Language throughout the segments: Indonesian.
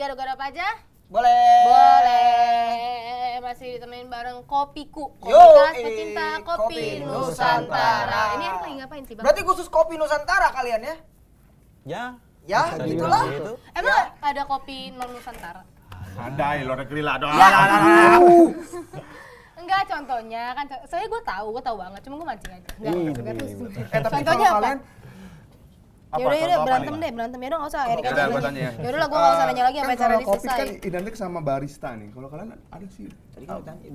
Gado-gado apa aja? Boleh. Boleh. Masih ditemenin bareng Kopiku. Yo, Komunitas pecinta kopi Kopi Nusantara. Nusantara. Ini hari lagi ngapain sih, Bang? Berarti khusus kopi Nusantara kalian ya? Ya. Ya, bisa gitulah. dibilang gitu. Emang ada kopi non Nusantara? Ada di luar negeri lah. Enggak, contohnya kan soalnya gue tahu banget, cuma gue mancing aja. Enggak terus. Tapi Contohnya kalau apa? kalian Yaudah, berantem deh, ya udah nggak usah. Erika Yaudah, aja gua nanya. tanya. Yaudah lah, gue nggak usah nanya lagi sampai acara kalau ini kopi selesai. kan identik sama barista nih. Kalau kalian ada sih? Tadi kan ditanya,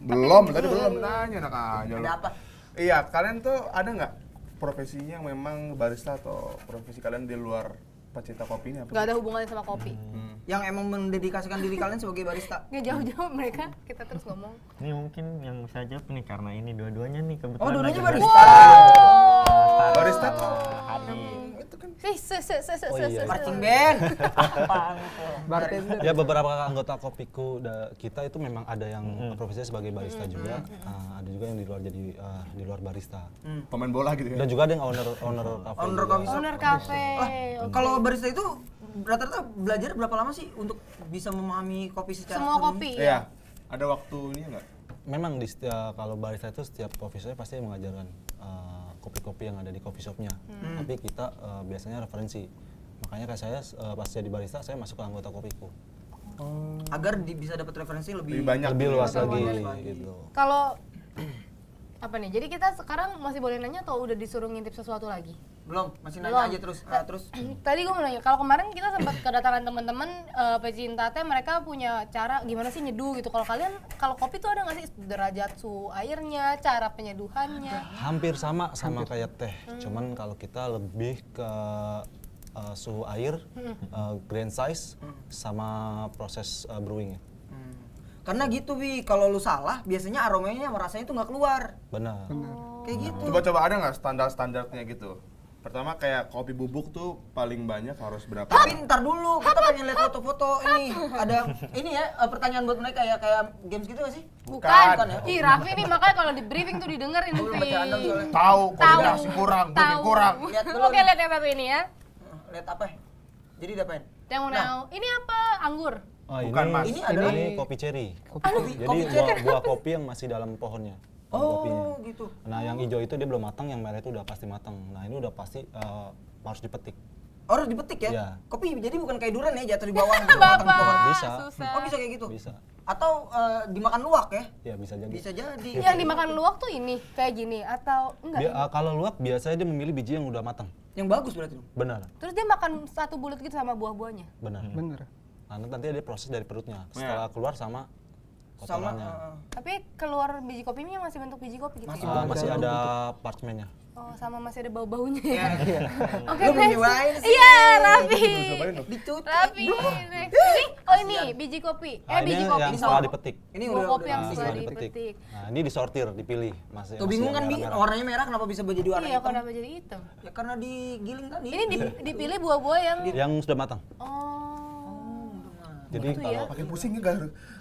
Belum, tadi belum nanya anak aja ada lu. apa? Iya, kalian tuh ada nggak profesinya yang memang barista atau profesi kalian di luar pecinta kopi ini apa? Nggak ada hubungannya sama kopi. Yang emang mendedikasikan diri kalian sebagai barista? Nggak jauh-jauh mereka, kita terus ngomong. Ini mungkin yang saya jawab nih karena ini dua-duanya nih kebetulan. Oh, dua-duanya lagi barista. Barista tuh Hadi. itu kan Marching band. Bartender. Ya beberapa anggota kopiku kita itu memang ada yang profesinya sebagai barista juga, ada juga yang di luar jadi di luar barista. pemain bola gitu ya. Dan juga ada yang owner cafe. Owner juga. coffee shop. Owner cafe. Kalau barista itu rata-rata belajar berapa lama sih untuk bisa memahami kopi secara Semua sepenuhnya? kopi Iya. ya. Ada waktunya nggak? Memang kalau barista itu setiap coffee shop pasti mengajarkan kopi-kopi yang ada di coffee shopnya. Tapi kita biasanya referensi. Makanya kayak saya pas jadi barista saya masuk ke anggota kopiku. Agar bisa dapat referensi lebih Lebih banyak. Lebih luas Lebih lagi luas lagi. gitu. Kalau apa nih? Jadi kita sekarang masih boleh nanya atau udah disuruh ngintip sesuatu lagi? belum, masih nanya Belum. aja terus. Terus Tadi gue mau nanya, kalau kemarin kita sempat kedatangan teman-teman pecinta teh, mereka punya cara gimana sih nyeduh gitu. Kalau kalian, kalau kopi tuh ada nggak sih derajat suhu airnya, cara penyeduhannya? Hampir sama kayak teh. Cuman kalau kita lebih ke suhu air, grain size, sama proses brewingnya. karena gitu Bi, kalau lu salah biasanya aromanya sama rasanya tuh nggak keluar. Benar. Kayak gitu. Coba-coba ada nggak standar-standarnya gitu? Pertama kayak kopi bubuk tuh paling banyak harus berapa? Tapi ntar dulu, kita pengen lihat foto-foto ini. Ada ini ya pertanyaan buat mereka ya, kayak games gitu gak sih? Bukan. ya? Ih, Raffi nih makanya kalau di briefing tuh didengerin Belum nih. baca anda soalnya. Tahu koordinasi kurang, Tahu. briefing kurang. Lihat dulu Oke, nih. lihat yang satu ini ya. Lihat apa ya? Jadi diapain? Yang mau ini apa? Anggur. Oh, Bukan, Mas. Ini adalah kopi cherry. kopi Jadi cherry. buah kopi yang masih dalam pohonnya. kopinya. Oh, gitu. Nah, yang hijau itu dia belum matang, yang merah itu udah pasti matang. Nah, ini udah pasti harus dipetik. Oh, harus dipetik ya? Iya. Kopi jadi bukan kayak durian ya, jatuh di bawah gitu, matang di Bapak. pohon. Bisa. Susah. Oh, bisa kayak gitu? Bisa. Atau dimakan luwak ya? Ya, bisa jadi. Bisa jadi. Yang dimakan luwak tuh ini kayak gini atau enggak? Kalau luwak biasanya dia memilih biji yang udah matang. Yang bagus berarti dong. Benar. Terus dia makan satu bulat gitu sama buah-buahnya. Benar. Bener. Nah, nanti ada proses dari perutnya. Setelah keluar sama Sama kotorannya. Tapi keluar biji kopinya masih bentuk biji kopi gitu. Masih ada parchmentnya. Oh, sama masih ada bau-baunya Iya. ya. Oke, Lu belum next. nyobain sih. Iya, Raffi. Dicuci. Raffi. Next. Ini oh ini biji kopi. Nah, Biji ini kopi. yang setelah dipetik. Ini Buah udah kopi yang udah setelah dipetik. dipetik. Nah, ini disortir, dipilih. Tuh bingung kan Bi, merah-merah. warnanya merah kenapa bisa jadi warna Iya, hitam? kenapa jadi hitam? Ya karena digiling tadi. Ini dipilih buah-buah yang Yang sudah matang. oh. Jadi Gitu ya. Makin pusing ya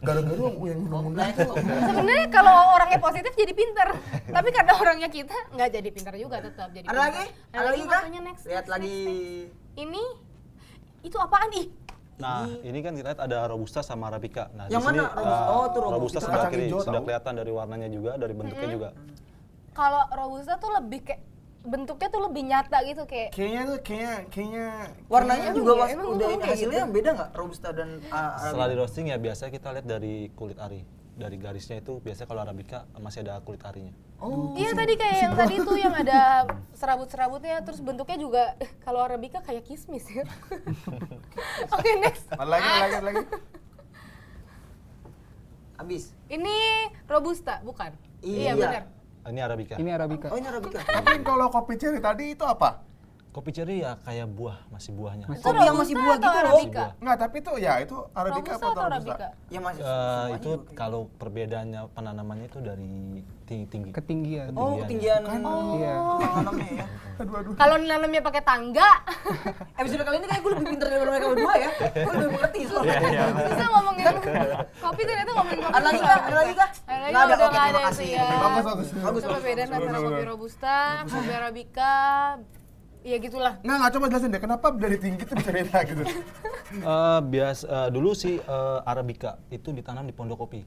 gara-gara yang Nah, itu Sebenarnya kalau orangnya positif jadi pinter, tapi karena orangnya kita nggak jadi pinter juga tetap jadi. ada pinter. lagi? Ada Ada lagi kah? fotonya next. Lihat next, lagi. next. Ini itu apaan ih? Nah, ini kan kita lihat ada robusta sama arabica. Nah, Yang di sini mana Robusta? Oh, tuh Robusta. robusta Itu sebelah kacang kiri hijau, sudah tahu? kelihatan dari warnanya juga, dari bentuknya juga. Kalau robusta tuh lebih kayak bentuknya tuh lebih nyata gitu kayak. Kayaknya Warnanya Emang juga iya? pas Emang udah ngomong ini kayak hasilnya gitu? beda nggak robusta dan Setelah di roasting ya biasanya kita lihat dari kulit ari. Dari garisnya itu biasanya kalau arabica masih ada kulit arinya. Oh, Iya tadi kayak yang tadi tuh yang ada serabut-serabutnya terus bentuknya juga kalau arabica kayak kismis ya. Oke, next. lagi. habis. Ini robusta bukan? Iya. Benar. Ini arabica. Ini Arabica. Oh, ini arabica. Tapi kalau kopi cherry tadi itu apa? Kopi cherry ya kayak buah, masih buahnya. Itu Kopi yang masih robusta buah atau gitu loh. arabica? Enggak, tapi itu ya itu arabica Robusta apa atau robusta? arabica? Ya masih Itu kalau perbedaannya penanamannya itu dari tinggi. Ketinggian. Oh, ketinggian Iya. tanamnya ya. Kalau nanamnya pakai tangga, Episode kali ini kayak gue lebih pintar daripada mereka berdua ya. Gue lebih mengerti soalnya. bisa ngomongin kopi ternyata ngomongin kopi. Ada lagi kah? Ada lagi kah? Ada lagi Nggak udah Oke, nggak terima ada kasih. sih ya. Bagus. Bagus, Coba bagus. beda antara kopi robusta, kopi arabica. Iya gitulah. Nggak coba jelasin deh, kenapa dari tinggi tuh bisa beda gitu? Dulu sih Arabica itu ditanam di Pondok Kopi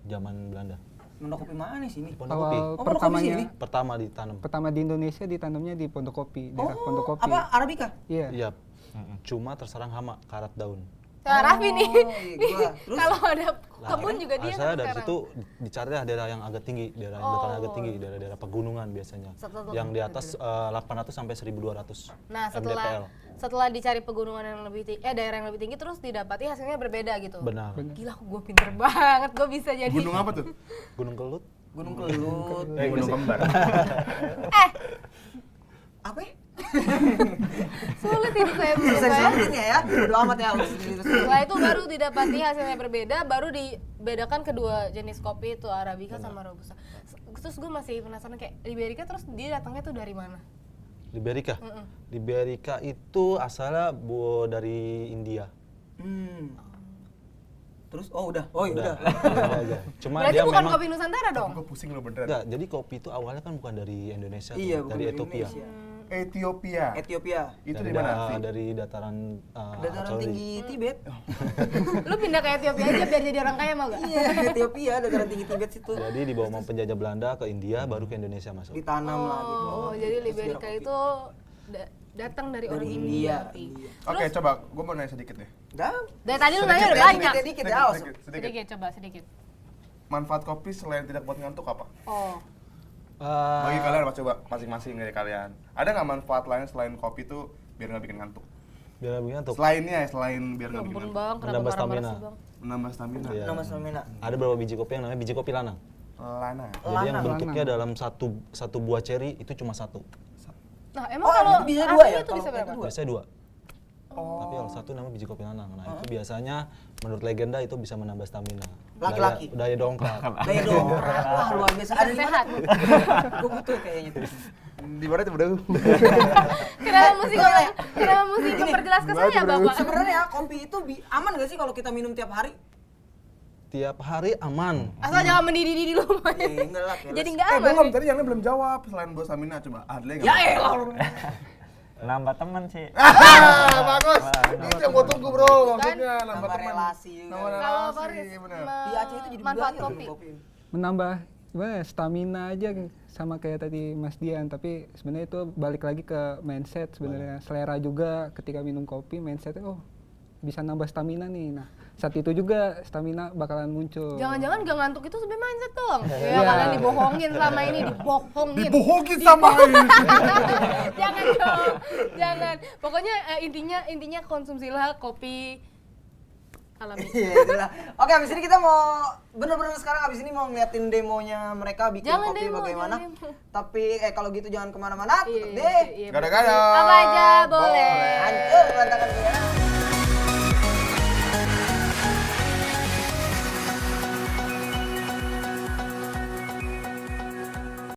zaman Belanda. Pondok kopi mana sih ini? Di Pondok Kopi. Awal Oh, Pondok Kopi sini? Pertama ditanam. pertama di Indonesia ditanamnya di Pondok Kopi, daerah Pondok Kopi. Apa Arabica? Iya. Iya. Cuma terserang hama, karat daun. Nah, Raffi nih, iya, nih, gua. Terus? kalau ada Nah, kebun juga dia saya kan dari sekarang. situ dicari lah daerah yang agak tinggi, daerah yang dataran agak tinggi, daerah-daerah pegunungan biasanya. Yang di atas 800 sampai 1200 Nah, mdpl. setelah dicari pegunungan yang lebih tinggi, daerah yang lebih tinggi terus didapati hasilnya berbeda gitu. Benar. Gila, gue pinter banget, gue bisa jadi. Gunung apa tuh? Gunung Kelut. Gunung Kelut. Gunung Kembar. Apa ya? Sulit hidup saya Bisa berubah. diselamatin ya? Bodo amat ya. Setelah itu baru didapati hasilnya berbeda, baru dibedakan kedua jenis kopi itu Arabica sama Robusta. Terus gue masih penasaran kayak Liberica terus dia datangnya tuh dari mana? Liberica. Liberica itu asalnya dari India. Terus udah. Oh iya udah. Udah aja. Cuma Berarti dia bukan memang kopi Nusantara dong? Gue pusing lo beneran. enggak, jadi kopi itu awalnya kan bukan dari Indonesia, Iya, tuh, bukan dari dari Ethiopia. Indonesia. Ethiopia. Ethiopia. Itu Dari di mana? da- Vi? Dari dataran Dataran Acholi. tinggi Tibet. Lu pindah ke Ethiopia aja biar jadi orang kaya mau gak? Iya, Ethiopia dataran tinggi Tibet situ. Jadi dibawa sama penjajah Belanda ke India, baru ke Indonesia masuk. Ditanam lah gitu. Oh, jadi Liberica itu datang dari orang India. India. Oke, coba gue mau nanya sedikit deh. Dah. Dari tadi lu nanya udah Sedikit, banyak. Sedikit ya, awas. Sedikit, coba sedikit. Manfaat kopi selain tidak buat ngantuk apa? Oh, Bagi kalian coba masing-masing dari kalian. Ada nggak manfaat lain selain kopi tuh biar nggak bikin ngantuk? Biar lebih ngantuk. Selainnya ya, selain biar ya nggak bikin ampun ngantuk. bang, kenapa Menambah marah-marah stamina. sih bang? Menambah stamina. Iya. Nama Stamina. Ada beberapa biji kopi yang namanya biji kopi lanang. Lana. Jadi yang bentuknya dalam satu buah ceri itu cuma satu. Nah, emang Oh, kalau itu bisa dua aslinya ya? itu Kalau bisa berapa? itu dua? Biasanya dua. Tapi kalau satu namanya biji kopi lanang. Nah, itu biasanya menurut legenda itu bisa menambah stamina. Laki-laki? Daya dongkrak. Daya dongkrak. Wah, luar biasa. Ada di mana? Sehat. Gue butuh kayaknya. Di mana tuh udah? Kenapa mesti memperjelas ke saya, Bapak? Sebenarnya kopi itu aman gak sih kalau kita minum tiap hari? Tiap hari aman. Asal jangan mendidih di rumah. Enggak lah. Jadi nggak aman. Belum tadi yang belum jawab selain buat stamina coba. Ada lagi Ya nggak? elah. Nambah teman sih. Bagus. Itu yang gue tunggu bro. Maksudnya nambah Nambah teman. relasi juga. Nambah Kalau relasi, Boris bener. Di Aceh itu jadi manfaat budaya kopi. minum Menambah gimana ya, stamina aja sama kayak tadi Mas Dian, tapi sebenarnya itu balik lagi ke mindset sebenarnya, selera juga ketika minum kopi mindsetnya bisa nambah stamina nih. Nah, saat itu juga stamina bakalan muncul. Jangan-jangan gak ngantuk itu sebenarnya mindset dong. Ya Iya. kalian dibohongin selama ini, dibohongin. Dibohongin sama ini. Jangan dong, jangan. Pokoknya intinya konsumsilah kopi alami. Iya itulah. Oke, abis ini kita mau bener-bener sekarang abis ini mau ngeliatin demonya mereka bikin Jangan kopi demo, bagaimana. jangan demo. Tapi kalau gitu jangan kemana-mana, Iya, tetep deh. iya, Gada-gada. Apa aja boleh. Hancur berantakan gue.